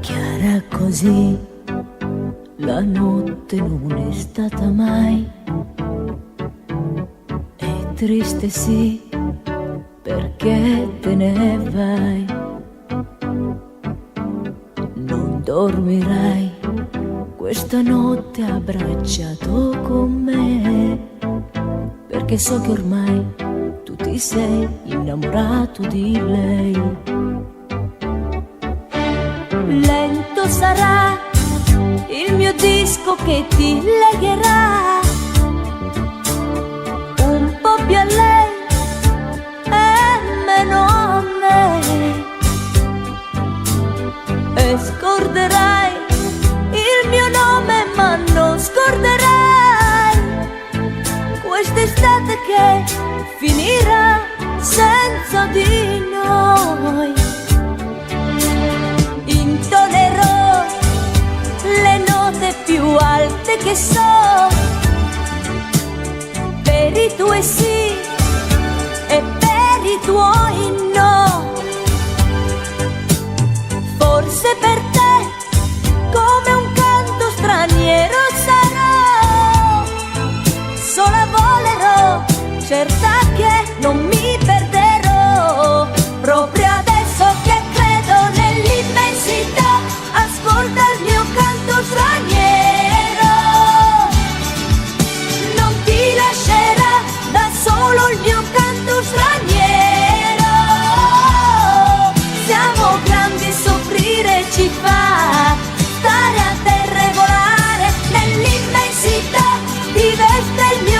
Chiara così, la notte non è stata mai, e triste sì, perché te ne vai. Non dormirai questa notte abbracciato con me, perché so che ormai tu ti sei innamorato di lei. Lento sarà il mio disco che ti legherà un po' più a lei e meno a me, e scorderai il mio nome ma non scorderai quest'estate che finirà senza di noi. Intonerò le note più alte che so, per i tuoi sì e per i tuoi no. Forse per te come un canto straniero sarò, sola volerò, certa che non mi perderò. Proprio adesso che credo nell'immensità, ascolta il mio canto straniero. Non ti lascerà da solo il mio canto straniero. Siamo grandi, soffrire ci fa, stare a terra e volare nell'immensità, ti veste il mio